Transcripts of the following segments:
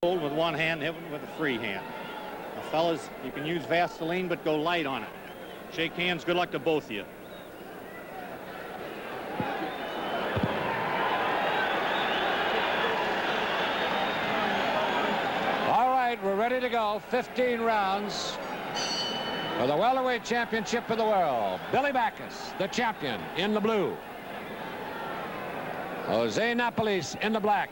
hold with one hand, hit with a free hand. Now, fellas, you can use Vaseline, but go light on it. Shake hands. Good luck to both of you. All right, we're ready to go. 15 rounds for the welterweight championship of the world. Billy Backus, the champion, in the blue. Jose Napoles in the black.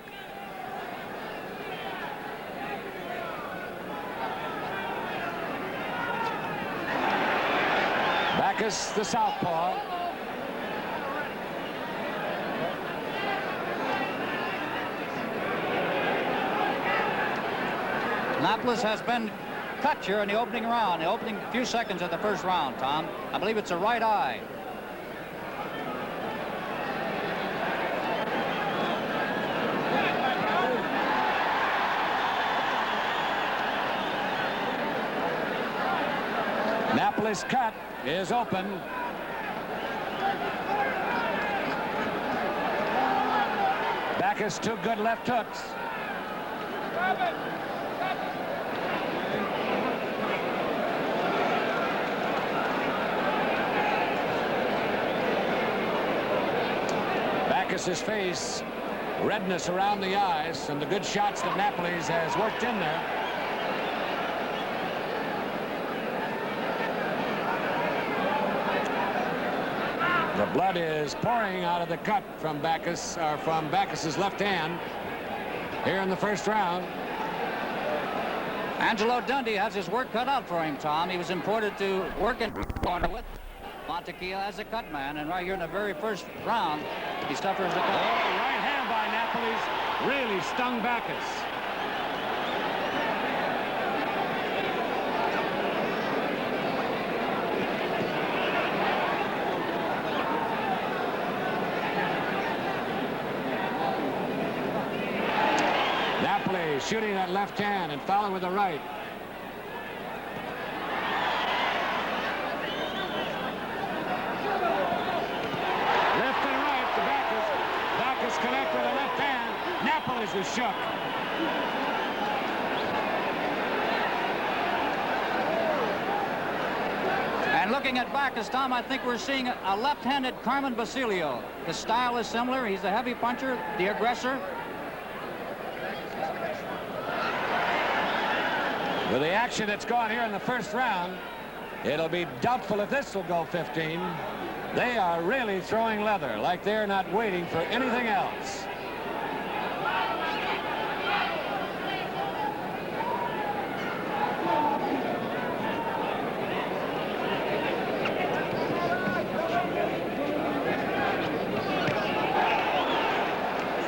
Backus, the southpaw. Napoles has been cut here in the opening round, the opening few seconds of the first round, Tom. I believe it's a right eye. Napoles' cut is open. Backus, 2 good left hooks. Backus's face, redness around the eyes, and the good shots that Napoles has worked in there. The blood is pouring out of the cut from Backus, or from Backus's left hand here in the first round. Angelo Dundee has his work cut out for him, Tom. He was imported to work in corner with Montequilla as a cut man, and right here in the very first round, he suffers a cut. Oh, right hand by Napoles really stung Backus. Napoles shooting that left hand and following with the right. Left and right to Backus. Backus connect with the left hand. Napoles is shook. And looking at Backus, Tom, I think we're seeing a left-handed Carmen Basilio. The style is similar. He's the heavy puncher, the aggressor. With the action that's gone here in the first round, it'll be doubtful if this will go 15. They are really throwing leather, like they're not waiting for anything else.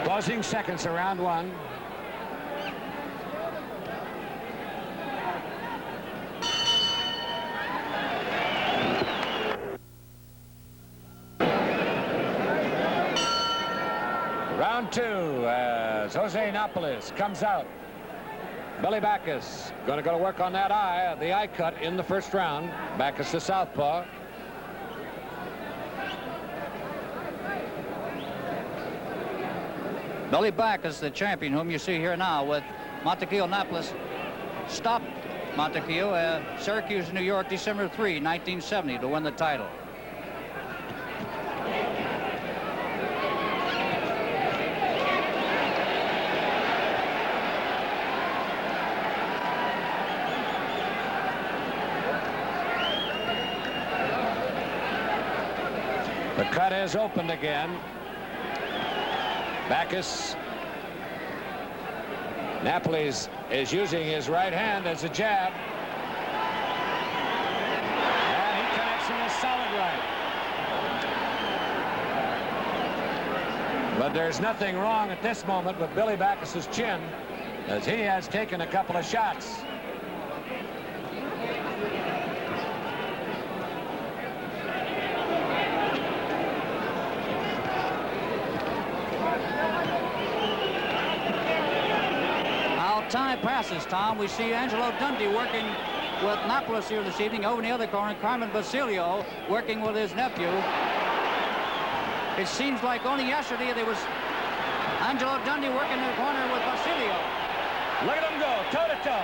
Closing seconds of round one. Round two as Jose Napoles comes out. Billy Backus going to go to work on that eye, the eye cut in the first round. Backus the southpaw. Billy Backus, the champion, whom you see here now with Montequillo Napoles, stopped Montequillo at Syracuse, New York, December 3, 1970, to win the title. The cut is opened again. Backus. Napoles is using his right hand as a jab. And he connects in a solid right. But there's nothing wrong at this moment with Billy Backus's chin, as he has taken a couple of shots. Time passes, Tom. We see Angelo Dundee working with Napoles here this evening. Over in the other corner, Carmen Basilio working with his nephew. It seems like only yesterday there was Angelo Dundee working in the corner with Basilio. Look at him Toto.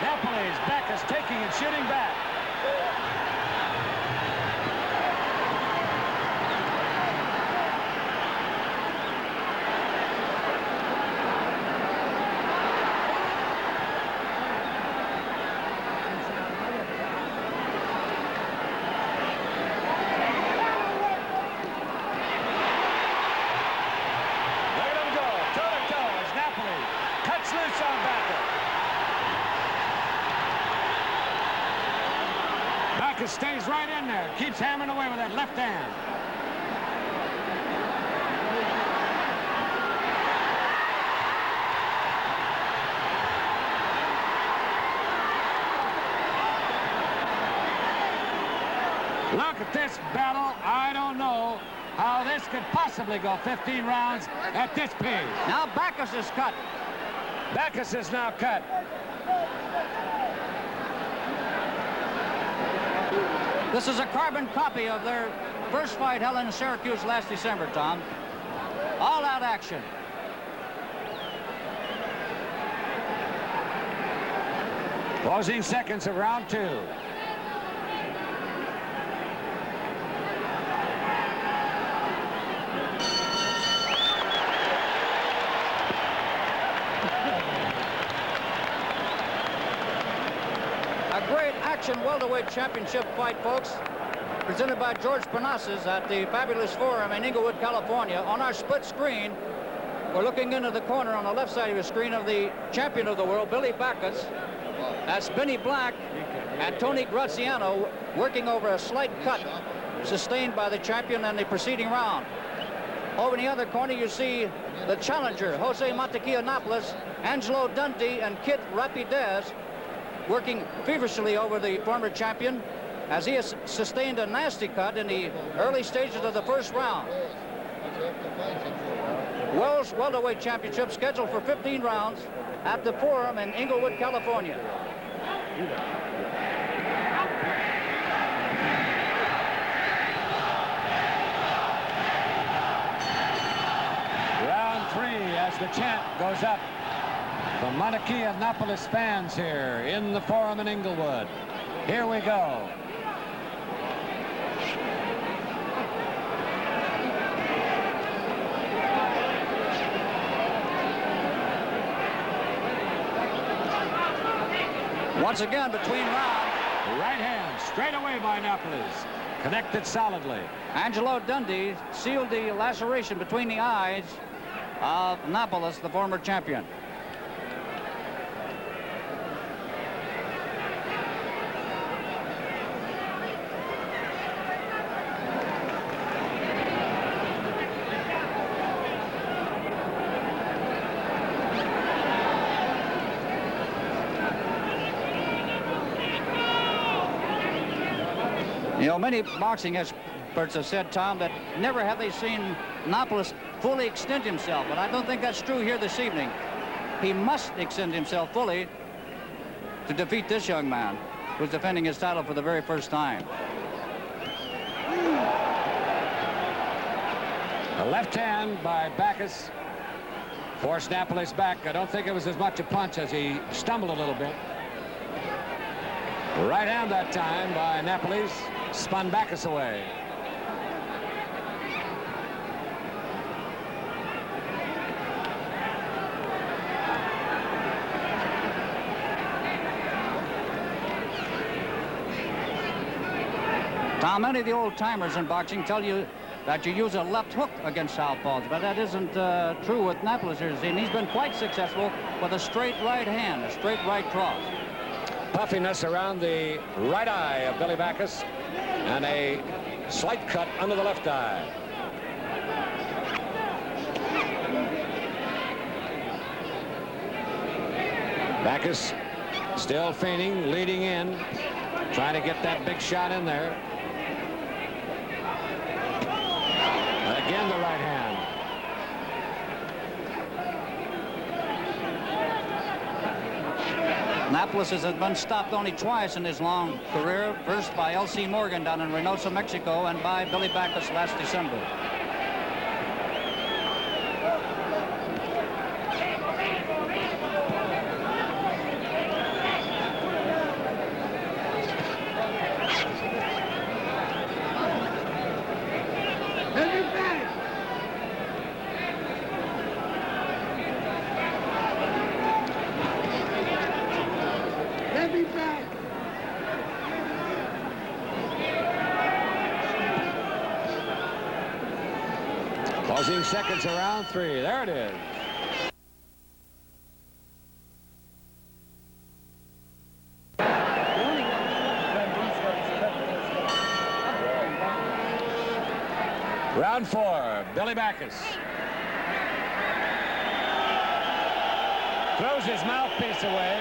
Napoles, Backus taking and shooting back. Backus stays right in there, keeps hammering away with that left hand. Look at this battle. I don't know how this could possibly go 15 rounds at this pace. Now Backus is cut. Backus is now cut. This is a carbon copy of their first fight held in Syracuse last December, Tom. All-out action. Closing seconds of round 2. Welterweight championship fight, folks, presented by George Panasas at the Fabulous Forum in Inglewood, California. On our split screen, we're looking into the corner on the left side of the screen of the champion of the world, Billy Backus. That's Benny Black and Tony Graziano working over a slight cut sustained by the champion in the preceding round. Over in the other corner, you see the challenger, Jose Montequilla Napoles, Angelo Dundee, and Kit Rapidez, working feverishly over the former champion as he has sustained a nasty cut in the early stages of the first round. World's Welterweight Championship scheduled for 15 rounds at the Forum in Inglewood, California. Round 3 as the chant goes up. The Montequilla Napoles fans here in the Forum in Inglewood. Here we go. Once again, between rounds. Right hand straight away by Napoles. Connected solidly. Angelo Dundee sealed the laceration between the eyes of Napoles, the former champion. You know, many boxing experts have said, Tom, that never have they seen Napoles fully extend himself, but I don't think that's true here this evening. He must extend himself fully to defeat this young man who's defending his title for the very first time. The left hand by Backus forced Napoles back. I don't think it was as much a punch as he stumbled a little bit. Right hand that time by Napoles spun Backus away. Tom, many of the old-timers in boxing tell you that you use a left hook against southpaws, but that isn't true with Napoles here. And he's been quite successful with a straight right hand, a straight right cross. Puffiness around the right eye of Billy Backus and a slight cut under the left eye. Backus still feigning, leading in, trying to get that big shot in there. Again, the right hand. Napoles has been stopped only twice in his long career, first by L.C. Morgan down in Reynosa, Mexico, and by Billy Backus last December. Losing seconds around 3. There it is. Round 4, Billy Backus. Throws his mouthpiece away.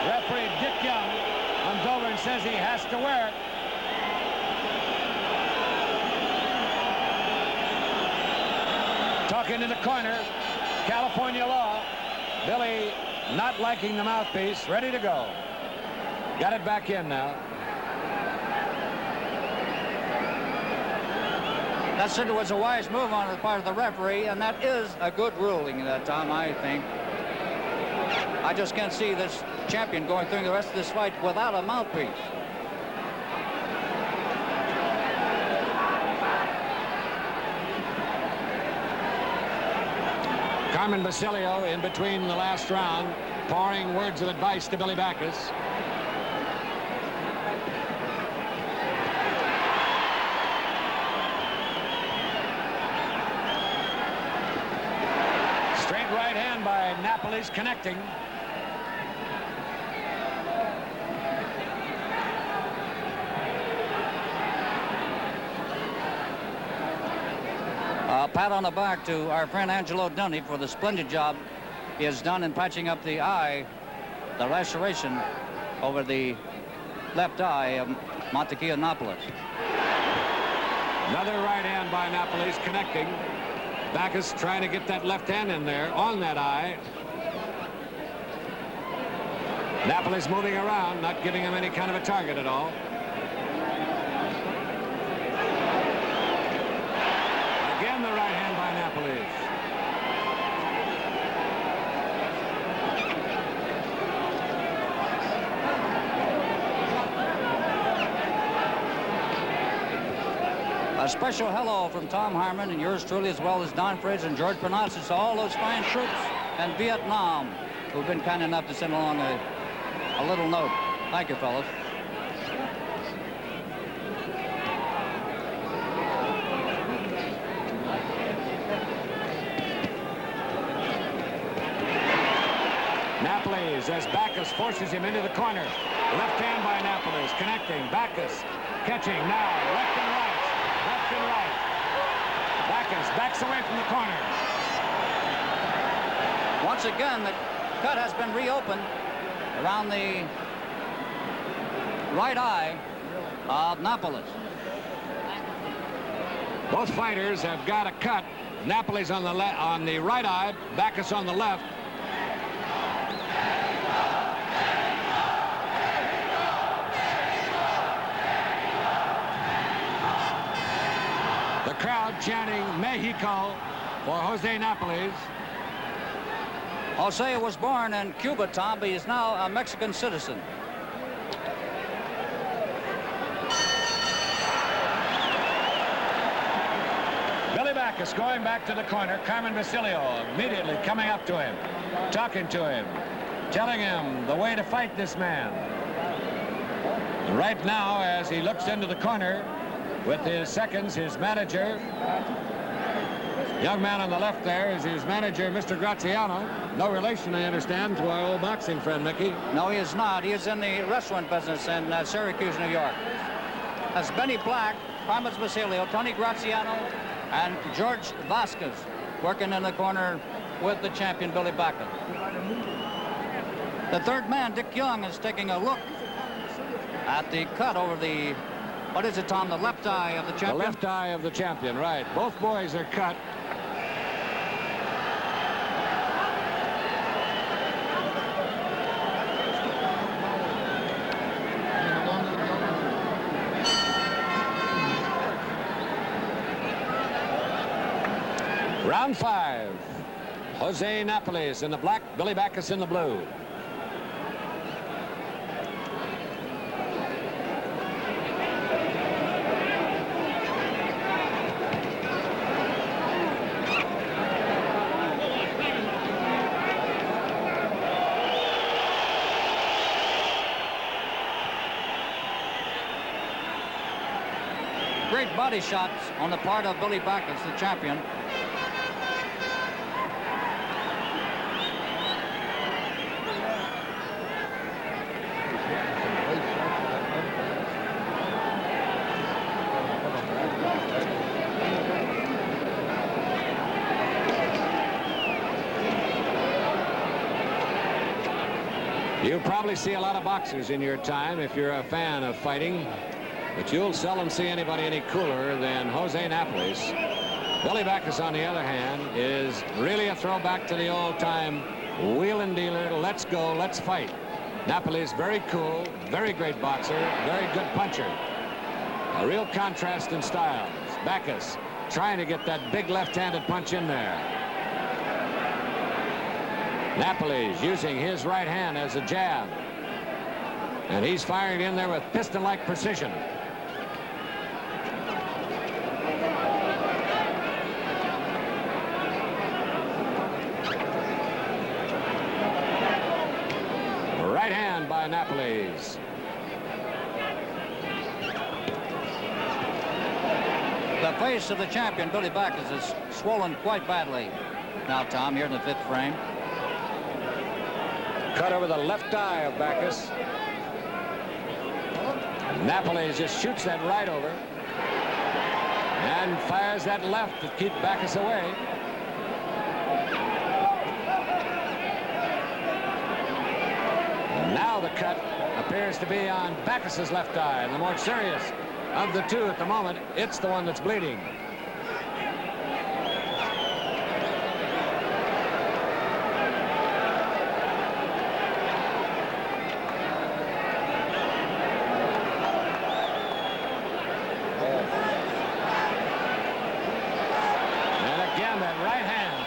Referee Dick Young comes over and says he has to wear it. Talking in the corner, California law. Billy not liking the mouthpiece, ready to go. Got it back in now. That certainly was a wise move on the part of the referee, and that is a good ruling at that time, I think. I just can't see this champion going through the rest of this fight without a mouthpiece. Carmen Basilio in between the last round, pouring words of advice to Billy Backus. Straight right hand by Napoles, connecting. Pat on the back to our friend Angelo Dundy for the splendid job he has done in patching up the eye, the laceration over the left eye of Montequilla Napoles. Another right hand by Napoles, connecting. Backus trying to get that left hand in there on that eye. Napoles moving around, not giving him any kind of a target at all. Again, the right hand by Napoles. A special hello from Tom Harmon and yours truly, as well as Don Fridge and George Pernazis, to all those fine troops in Vietnam who've been kind enough to send along a little note. Thank you, fellas. Napoles, as Backus forces him into the corner. Left hand by Napoles, connecting. Backus catching now, left and right, left and right. Backus backs away from the corner. Once again, the cut has been reopened around the right eye of Napoles. Both fighters have got a cut. Napoles on the right eye, Backus on the left. The crowd chanting Mexico for Jose Napoles. Jose was born in Cuba, Tom, but he's now a Mexican citizen. Billy Backus going back to the corner. Carmen Basilio immediately coming up to him, talking to him, telling him the way to fight this man. And right now, as he looks into the corner with his seconds, his manager, young man on the left there is his manager, Mr. Graziano. No relation, I understand, to our old boxing friend, Mickey. No, he is not. He is in the restaurant business in Syracuse, New York. That's Benny Black, Carmen Basilio, Tony Graziano, and George Vasquez working in the corner with the champion, Billy Backus. The third man, Dick Young, is taking a look at the cut over the, what is it, Tom, the left eye of the champion? The left eye of the champion, right. Both boys are cut. Round 5. Jose Napoles in the black, Billy Backus in the blue. Great body shots on the part of Billy Backus, the champion. You probably see a lot of boxers in your time if you're a fan of fighting, but you'll seldom see anybody any cooler than Jose Napoles. Billy Backus, on the other hand, is really a throwback to the old-time wheel and dealer, let's go, let's fight. Napoles, very cool, very great boxer, very good puncher. A real contrast in styles. Backus trying to get that big left-handed punch in there. Napoles using his right hand as a jab. And he's firing in there with piston-like precision. Right hand by Napoles. The face of the champion, Billy Backus, is swollen quite badly. Now, Tom, here in the 5th frame. Cut over the left eye of Backus. Napoles just shoots that right over and fires that left to keep Backus away. Now the cut appears to be on Backus's left eye, and the more serious of the two at the moment, it's the one that's bleeding.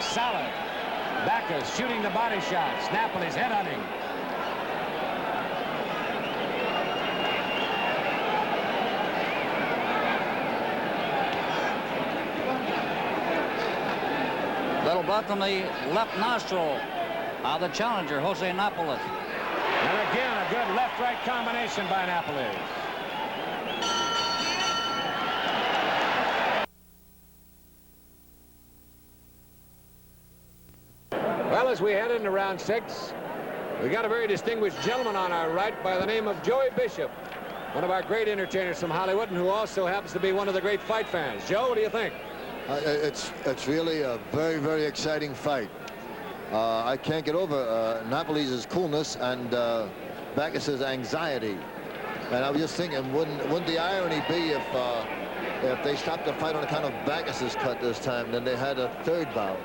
Solid. Backus shooting the body shots. Napoles headhunting. Little blood from the left nostril of the challenger, Jose Napoles. And again, a good left-right combination by Napoles. Well, as we head into round 6, we got a very distinguished gentleman on our right by the name of Joey Bishop, one of our great entertainers from Hollywood, and who also happens to be one of the great fight fans. Joe, what do you think? It's really a very, very exciting fight. I can't get over Napoles' coolness and Backus's anxiety. And I was just thinking, wouldn't the irony be if they stopped the fight on account of Backus's cut this time, then they had a third bout?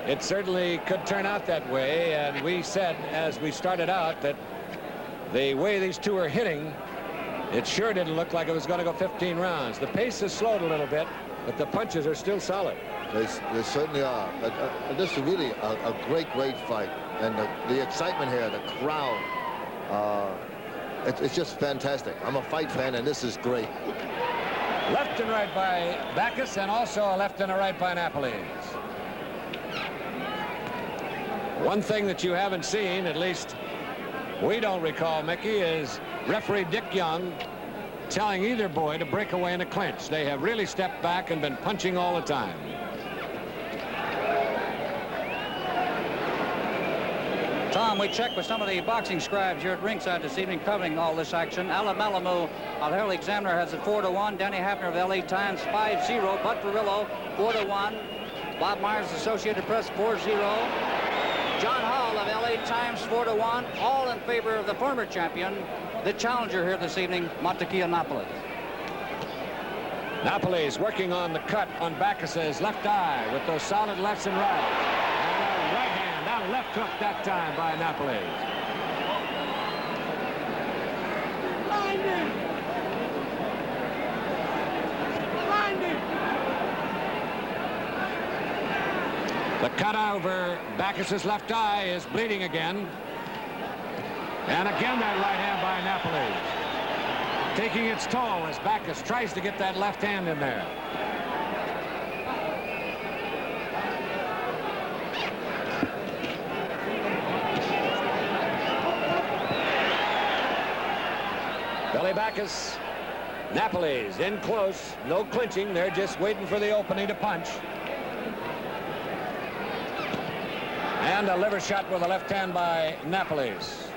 It certainly could turn out that way, and we said as we started out that the way these two are hitting, it sure didn't look like it was going to go 15 rounds. The pace has slowed a little bit, but the punches are still solid. They certainly are. This is really a great, great fight. And the excitement here, the crowd, it's just fantastic. I'm a fight fan, and this is great. Left and right by Backus, and also a left and a right by Napoles. One thing that you haven't seen, at least we don't recall, Mickey, is referee Dick Young telling either boy to break away in a clinch. They have really stepped back and been punching all the time. Tom, we checked with some of the boxing scribes here at ringside this evening covering all this action. Alan Malamu of the Herald Examiner has it 4-1. Danny Hafner of LA Times 5-0. Bud Perillo 4-1. Bob Myers, Associated Press 4-0. John Hall of LA Times 4-1, all in favor of the former champion, the challenger here this evening, Montequilla Napoles. Napoles working on the cut on Backus's left eye with those solid lefts and rights. And a right hand, not a left hook that time by Napoles. The cut over Backus's left eye is bleeding again. And again that right hand by Napoles. Taking its toll as Backus tries to get that left hand in there. Billy Backus, Napoles in close, no clinching. They're just waiting for the opening to punch. And a liver shot with a left hand by Napoles.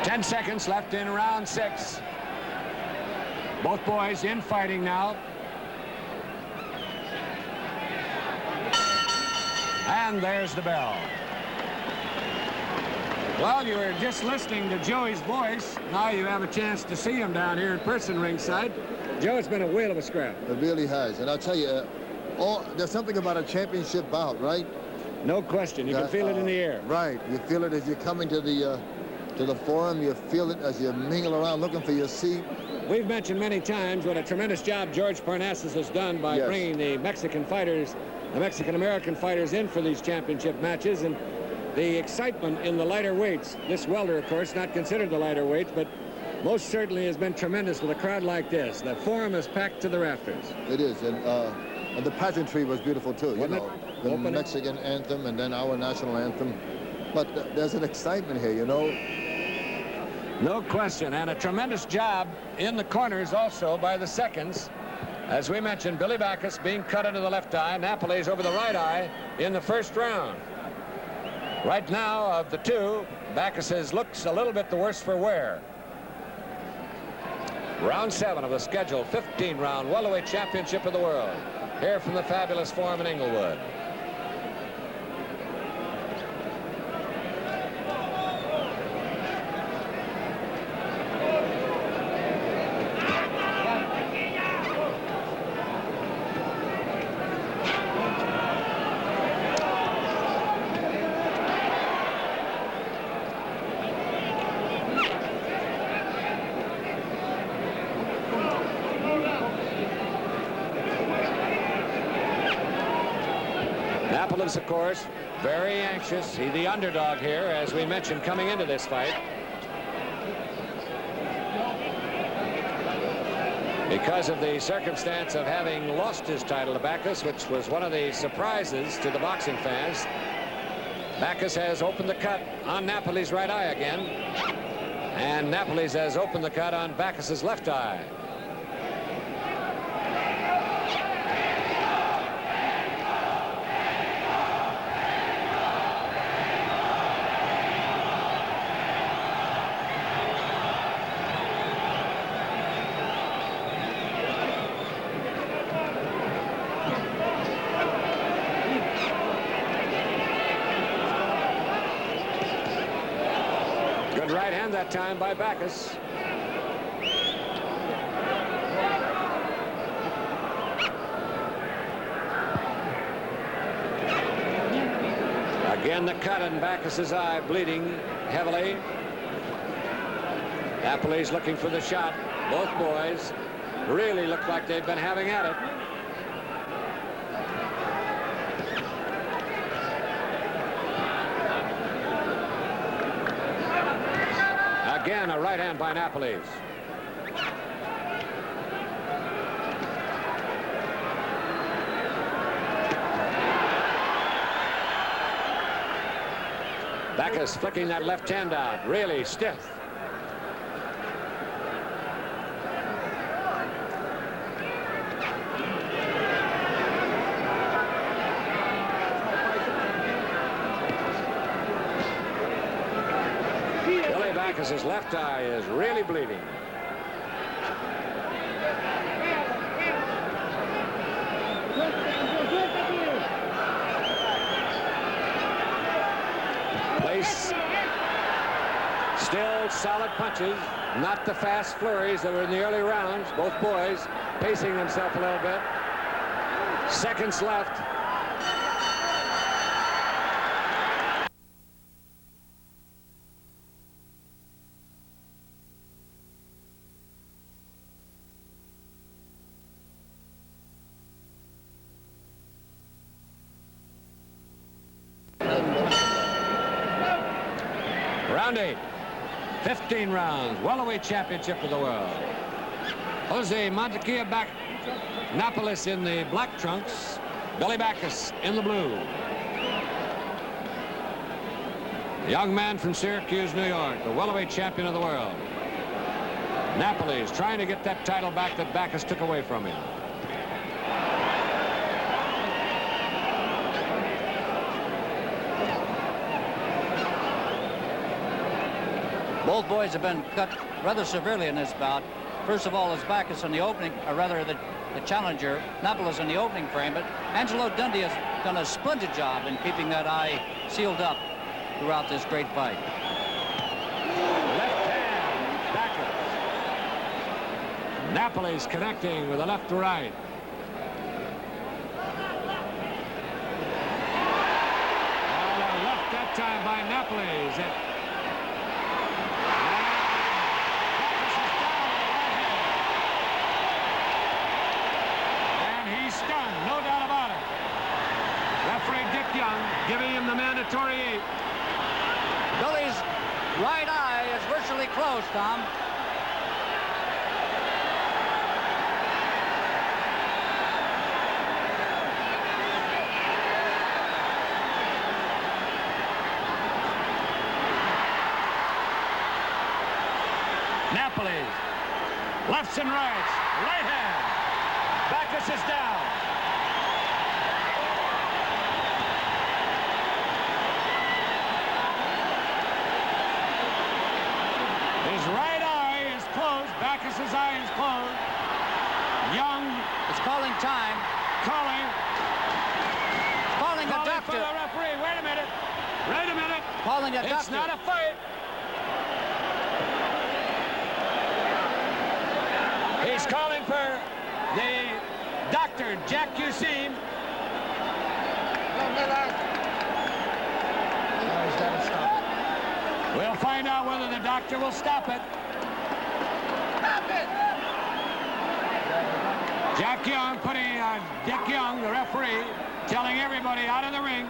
10 seconds left in round 6. Both boys in fighting now. And there's the bell. Well, you were just listening to Joey's voice. Now you have a chance to see him down here in person ringside. Joe, it's been a whale of a scrap. It really has. And I'll tell you, there's something about a championship bout, right? No question. You can feel it in the air. Right. You feel it as you're coming to the forum. You feel it as you mingle around looking for your seat. We've mentioned many times what a tremendous job George Parnassus has done by bringing the Mexican fighters, the Mexican-American fighters in for these championship matches, and the excitement in the lighter weights. This welter, of course, not considered the lighter weights, but most certainly has been tremendous with a crowd like this. The forum is packed to the rafters. It is, and the pageantry was beautiful too. Wasn't you know, the opening? Mexican anthem and then our national anthem. But there's an excitement here, you know. No question, and a tremendous job in the corners also by the seconds. As we mentioned, Billy Backus being cut into the left eye, Napoles over the right eye in the first round. Right now, of the two, Backus's looks a little bit the worse for wear. Round 7 of the scheduled 15-round welterweight championship of the world. Here from the fabulous forum in Inglewood. Napoles, of course, very anxious. He's the underdog here, as we mentioned, coming into this fight. Because of the circumstance of having lost his title to Backus, which was one of the surprises to the boxing fans, Backus has opened the cut on Napoles' right eye again, and Napoles has opened the cut on Backus's left eye. Good right hand that time by Backus. Again, the cut in Backus's eye, bleeding heavily. Napoles looking for the shot. Both boys really look like they've been having at it. Again, a right hand by Napoles. Backus flicking that left hand out, really stiff. Backus's left eye is really bleeding. Place. Still solid punches, not the fast flurries that were in the early rounds. Both boys pacing themselves a little bit. Seconds left. Round 8, 15 rounds, welterweight championship of the world. Jose Montequilla back, Napoles in the black trunks, Billy Backus in the blue. The young man from Syracuse, New York, the welterweight champion of the world. Napoles trying to get that title back that Backus took away from him. Both boys have been cut rather severely in this bout. First of all, is Backus in the opening, or rather the challenger, Napoles, in the opening frame, but Angelo Dundee has done a splendid job in keeping that eye sealed up throughout this great fight. Left hand, Backus. Napoles connecting with a left to right. And a left that time by Napoles. Stunned, no doubt about it. Referee Dick Young giving him the mandatory 8. Billy's right eye is virtually closed, Tom. Napoles, lefts and rights, right hand. Backus is down. His right eye is closed. Backus's eye is closed. Young is calling time. Calling a doctor. For the referee. Wait a minute. Wait a minute. Calling a doctor. It's not a fight. He's calling for the doctor, Jack Cusin. We'll find out whether the doctor will stop it. Stop it! Jack Young putting Dick Young, the referee, telling everybody out of the ring.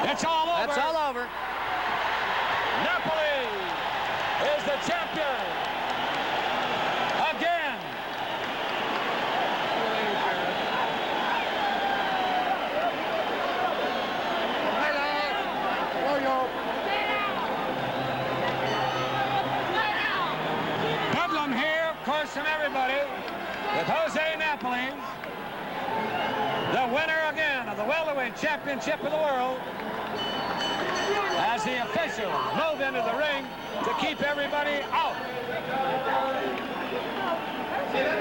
It's all over. That's all over. Napoles is the champion. Again. Bedlam here, of course, from everybody, with Jose Napoles, the winner again of the Welterweight Championship of the world, as the officials move into the ring to keep everybody out. Ladies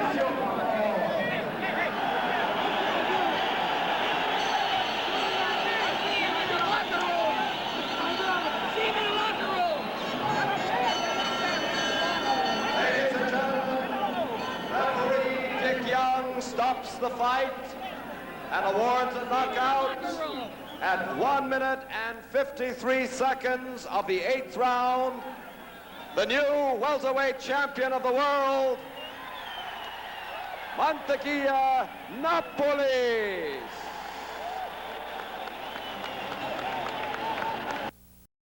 and gentlemen, referee Dick Young stops the fight and awards a knockout at 1 minute and 53 seconds of the 8th round. The new welterweight champion of the world, Napoles.